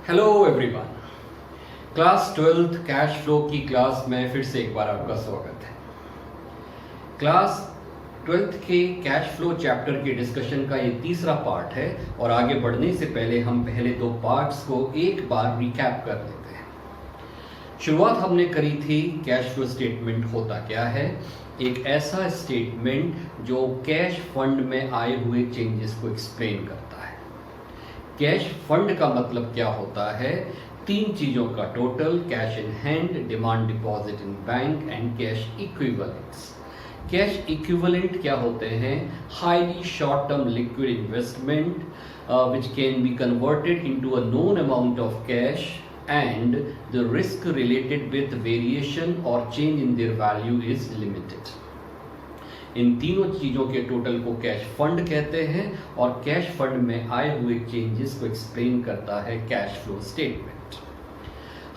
Hello everyone. Class 12th cash flow की class में फिर से एक बार आपका स्वागत है। क्लास 12th के कैश फ्लो चैप्टर के डिस्कशन का ये तीसरा पार्ट है और आगे बढ़ने से पहले हम पहले दो पार्ट्स को एक बार रिकैप कर लेते हैं। शुरुआत हमने करी थी कैश फ्लो स्टेटमेंट होता क्या है, एक ऐसा स्टेटमेंट जो कैश फंड में आए हुए चेंजेस को एक्सप्लेन करता है। कैश फंड का मतलब क्या होता है, तीन चीजों का total, cash in hand, demand deposit in bank and cash equivalents. Cash equivalent क्या होते हैं, highly short term liquid investment which can be converted into a known amount of cash and the risk related with variation or change in their value is limited। इन तीनों चीजों के total को cash fund कहते हैं और cash fund में आए हुए चेंजेस को एक्सप्लेन करता है कैश फ्लो स्टेटमेंट।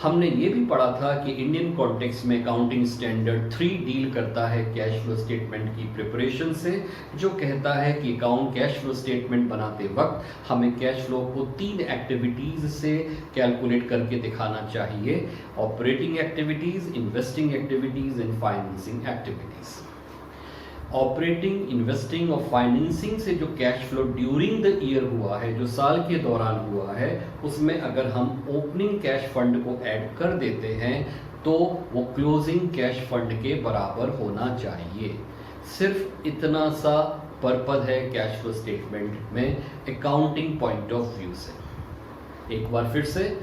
हमने ये भी पढ़ा था कि इंडियन कॉन्टेक्स्ट में अकाउंटिंग स्टैंडर्ड 3 डील करता है कैश फ्लो स्टेटमेंट की प्रिपरेशन से, जो कहता है कि अकाउंट कैश फ्लो स्टेटमेंट बनाते वक्त हमें कैश फ्लो को 3 एक्टिविटीज से कैलकुलेट करके दिखाना चाहिए: operating activities, investing activities and financing activities. Operating, investing और फाइनेंसिंग से जो cash flow during the year हुआ है, जो साल के दौरान हुआ है, उसमें अगर हम ओपनिंग कैश फंड को ऐड कर देते हैं तो वो क्लोजिंग कैश फंड के बराबर होना चाहिए। सिर्फ इतना सा पर्पस है कैश फ्लो स्टेटमेंट में अकाउंटिंग पॉइंट ऑफ व्यू से। एक बार फिर से,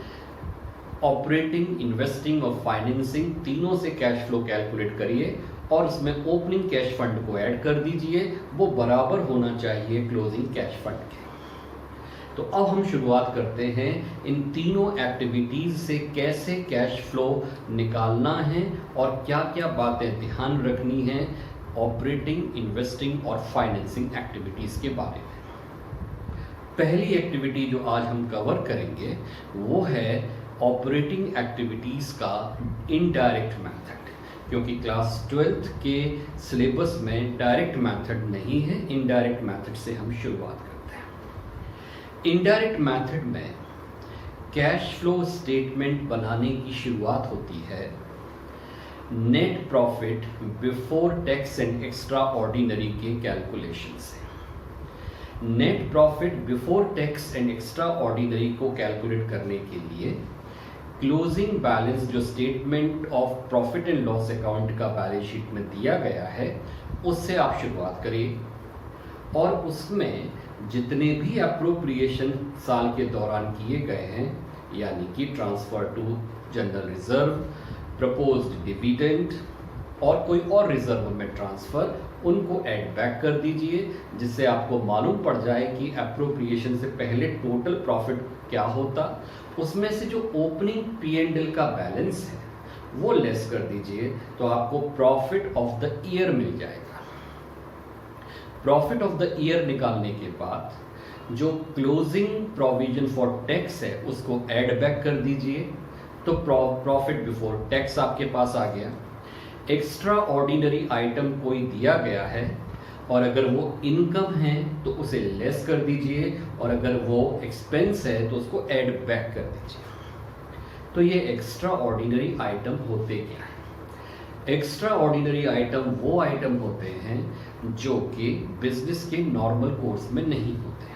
ऑपरेटिंग, इन्वेस्टिंग और फाइनेंसिंग तीनों से कैश फ्लो कैलकुलेट करिए और उसमें ओपनिंग कैश फंड को ऐड कर दीजिए, वो बराबर होना चाहिए क्लोजिंग कैश फंड के। तो अब हम शुरुआत करते हैं इन तीनों एक्टिविटीज से कैसे कैश फ्लो निकालना है और क्या क्या बातें ध्यान रखनी है ऑपरेटिंग, इन्वेस्टिंग और फाइनेंसिंग एक्टिविटीज के बारे में। पहली एक्टिविटी जो आज हम कवर करेंगे वो है ऑपरेटिंग एक्टिविटीज का इनडायरेक्ट मेथड, क्योंकि क्लास 12th के सिलेबस में डायरेक्ट मेथड नहीं है, इनडायरेक्ट मेथड से हम शुरुआत करते हैं। इनडायरेक्ट मेथड में कैश फ्लो स्टेटमेंट बनाने की शुरुआत होती है net profit before tax and extra ordinary के कैलकुलेशन से। Net profit before tax and extra ordinary को कैलकुलेट करने के लिए क्लोजिंग बैलेंस जो statement of profit and loss account का बैलेंस शीट में दिया गया है उससे आप शुरुआत करिए और उसमें जितने भी अप्रोप्रिएशन साल के दौरान किए गए हैं, यानी कि transfer to general reserve, proposed dividend और कोई और रिजर्व में ट्रांसफर, उनको ऐड बैक कर दीजिए, जिससे आपको मालूम पड़ जाए कि अप्रोप्रिएशन से पहले टोटल प्रॉफिट क्या होता। उसमें से जो ओपनिंग P&L का बैलेंस है वो लेस कर दीजिए, तो आपको प्रॉफिट ऑफ द ईयर मिल जाएगा। प्रॉफिट ऑफ द ईयर निकालने के बाद जो क्लोजिंग प्रोविजन फॉर टैक्स है उसको ऐड बैक कर दीजिए, तो प्रॉफिट बिफोर टैक्स आपके पास आ गया। एक्स्ट्रा ऑर्डिनरी आइटम कोई दिया गया है और अगर वो इनकम है तो उसे लेस कर दीजिए और अगर वो एक्सपेंस है तो उसको ऐड बैक कर दीजिए। तो ये एक्स्ट्रा ऑर्डिनरी आइटम होते क्या है? एक्स्ट्रा ऑर्डिनरी आइटम वो आइटम होते हैं जो कि बिजनेस के नॉर्मल कोर्स में नहीं होते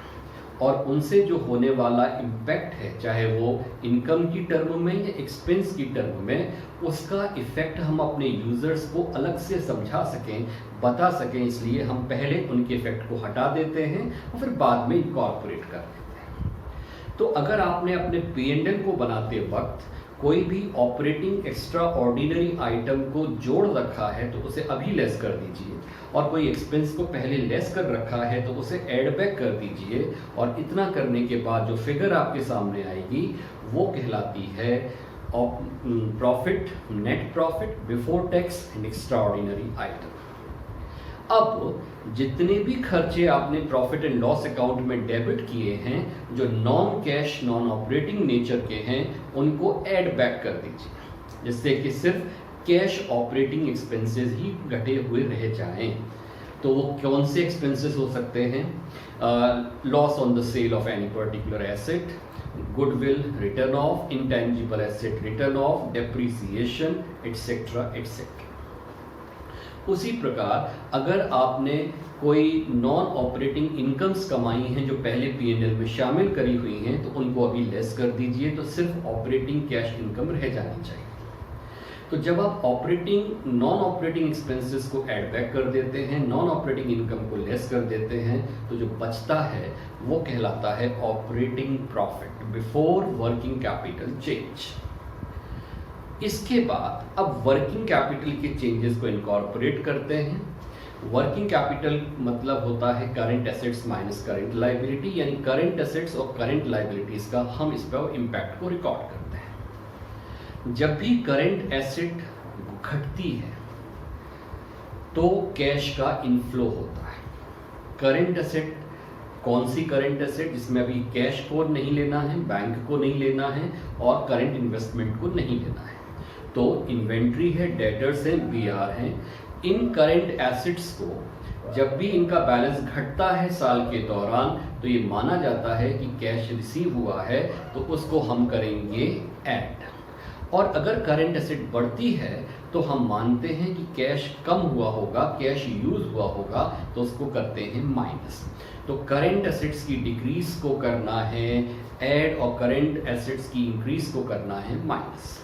और उनसे जो होने वाला इम्पैक्ट है, चाहे वो इनकम की टर्म में या एक्सपेंस की टर्म में, उसका इफेक्ट हम अपने यूजर्स को अलग से समझा सकें, बता सकें, इसलिए हम पहले उनके इफेक्ट को हटा देते हैं और फिर बाद में इनकॉर्पोरेट कर देते हैं। तो अगर आपने अपने P&L को बनाते वक्त कोई भी ऑपरेटिंग एक्स्ट्रा ऑर्डिनरी आइटम को जोड़ रखा है तो उसे अभी लेस कर दीजिए और कोई एक्सपेंस को पहले लेस कर रखा है तो उसे ऐड बैक कर दीजिए और इतना करने के बाद जो फिगर आपके सामने आएगी वो कहलाती है profit, net profit before tax and extra ordinary item. अब जितने भी खर्चे आपने प्रॉफिट एंड लॉस अकाउंट में डेबिट किए हैं जो non cash, non operating nature के हैं, उनको ऐड बैक कर दीजिए, जिससे कि सिर्फ कैश ऑपरेटिंग एक्सपेंसेस ही घटे हुए रह जाएं। तो वो कौन से एक्सपेंसेस हो सकते हैं? Loss on the sale of any particular asset, goodwill, return of intangible asset, return of depreciation, etcetera etcetera. उसी प्रकार अगर आपने कोई नॉन ऑपरेटिंग इनकम्स कमाई हैं जो पहले P&L में शामिल करी हुई हैं तो उनको अभी लेस कर दीजिए, तो सिर्फ ऑपरेटिंग कैश इनकम रह जानी चाहिए। तो जब आप ऑपरेटिंग नॉन ऑपरेटिंग एक्सपेंसेस को ऐड बैक कर देते हैं, नॉन ऑपरेटिंग इनकम को लेस कर देते हैं, तो जो बचता है वो कहलाता है operating profit before working capital change. इसके बाद अब वर्किंग कैपिटल के चेंजेस को इनकॉर्पोरेट करते हैं। वर्किंग कैपिटल मतलब होता है current assets minus current liability, यानी करंट एसेट्स और करंट लायबिलिटीज का हम इस पर इम्पैक्ट को रिकॉर्ड करते हैं। जब भी करंट एसेट घटती है तो कैश का इनफ्लो होता है। करंट एसेट कौन सी करंट एसेट? जिसमें अभी कैश को नहीं लेना है, बैंक को नहीं लेना है और करंट इन्वेस्टमेंट को नहीं लेना है। तो इन्वेंट्री है, डेटर्स हैं, बीआर हैं। इन करंट एसेट्स को जब भी इनका बैलेंस घटता है साल के दौरान तो ये माना जाता है कि कैश रिसीव हुआ है, तो उसको हम करेंगे ऐड। और अगर करंट एसेट बढ़ती है तो हम मानते हैं कि कैश कम हुआ होगा, कैश यूज हुआ होगा, तो उसको करते हैं माइनस। तो करंट एसेट्स की डिक्रीज को करना है ऐड और करंट एसेट्स की इंक्रीज को करना है माइनस।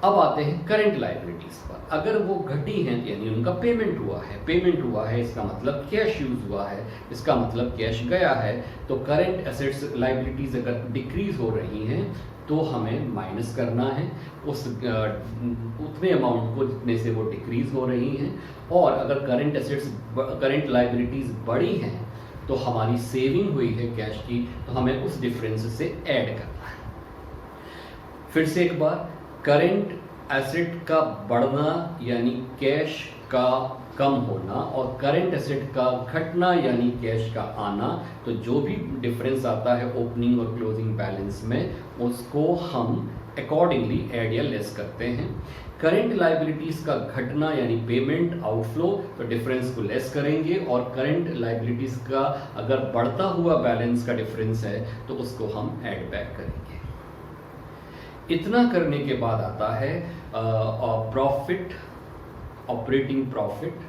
अब आते हैं करंट लायबिलिटीज पर। अगर वो घटी हैं यानी उनका पेमेंट हुआ है, पेमेंट हुआ है इसका मतलब कैश यूज हुआ है, इसका मतलब कैश गया है। तो करंट एसेट्स लायबिलिटीज अगर डिक्रीज हो रही हैं तो हमें माइनस करना है उस उतने अमाउंट को जितने से वो डिक्रीज हो रही हैं। और अगर करंट एसेट्स करंट लायबिलिटीज बढ़ी हैं तो हमारी सेविंग हुई है कैश की, तो हमें उस डिफरेंस से ऐड करना है। फिर से एक बार, करंट एसेट का बढ़ना यानी कैश का कम होना और करंट एसेट का घटना यानी कैश का आना, तो जो भी डिफरेंस आता है ओपनिंग और क्लोजिंग बैलेंस में उसको हम अकॉर्डिंगली ऐड या लेस करते हैं। करंट लायबिलिटीज का घटना यानी पेमेंट आउटफ्लो, तो डिफरेंस को लेस करेंगे। और करंट लायबिलिटीज का अगर बढ़ता हुआ बैलेंस का डिफरेंस है तो उसको हम ऐड बैक करेंगे। इतना करने के बाद आता है profit, operating profit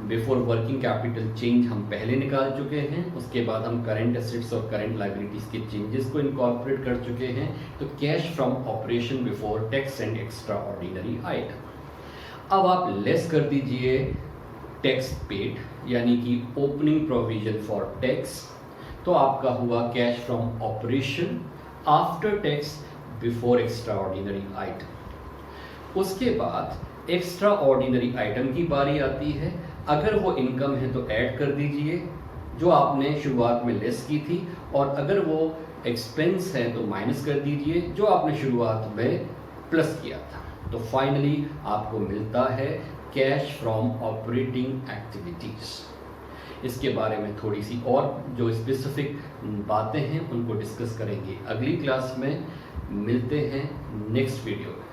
before working capital change हम पहले निकाल चुके हैं। उसके बाद हम करंट एसेट्स और करंट लायबिलिटीज के चेंजेस को इनकॉर्पोरेट कर चुके हैं। तो cash from operation before tax and extra ordinary item. अब आप लेस कर दीजिए टैक्स पेड यानी कि ओपनिंग प्रोविजन फॉर टैक्स, तो आपका हुआ cash from operation after tax before extra ordinary item. उसके बाद एक्स्ट्रा ऑर्डिनरी आइटम की बारी आती है। अगर वो इनकम है तो ऐड कर दीजिए जो आपने शुरुआत में लेस की थी, और अगर वो एक्सपेंस है तो माइनस कर दीजिए जो आपने शुरुआत में प्लस किया था। तो फाइनली आपको मिलता है कैश फ्रॉम ऑपरेटिंग एक्टिविटीज। इसके बारे में थोड़ी सी और जो स्पेसिफिक बातें हैं उनको डिस्कस करेंगे अगली क्लास में। मिलते हैं नेक्स्ट वीडियो में।